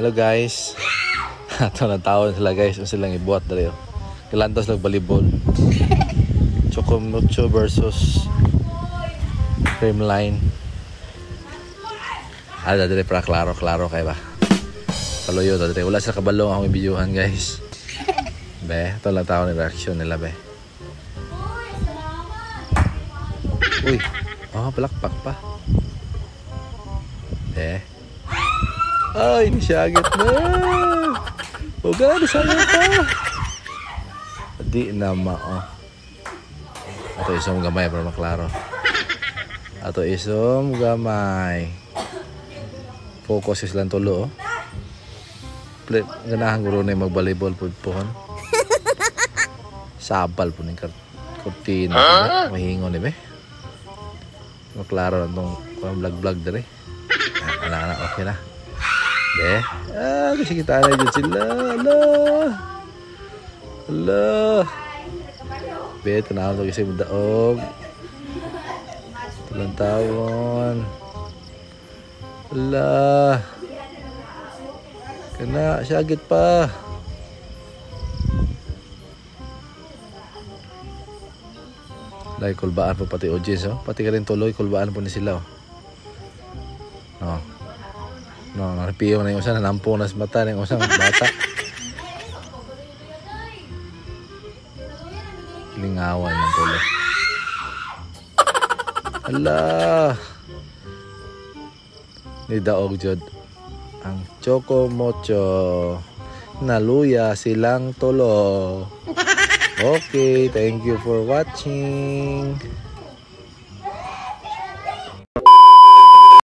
Hello guys. Ato na taon sila guys. Ang silang ibuhat dali. Kilantos lang volleyball. Chocomucho versus Creamline. Dali para klaro kay ba. Paluyo dali. Wala sa kabalong akong ibidyuhan guys. Be, ito lang taon ni reaction nila be. Uy. Palakpak pa. Ay, nisyagat na. Huwag nisyagat pa. Di na Ato isang gamay para maklaro. Ato isang gamay. Focus silang tulo. Ganahan guro na yung mag-volleyball po pohon. Sabal po ng kurtina. Mahingon eh be. Maklaro itong vlog dali. Anak-anak okay na. Kasi kita na dyan sila. Ala. Be, tanaw ito kasi daog. Talang tawon. Ala. Kena, syagit pa. Lagi kulbaan po pati audience, pati ka rin tuloy, kulbaan po ni sila. Napiyo na yung usan, nampo na sa mata ng usang bata. Lingawan ng tuloy. Ala! Nidaog jud ang Chocomucho. Naluya silang tulo. Okay, thank you for watching.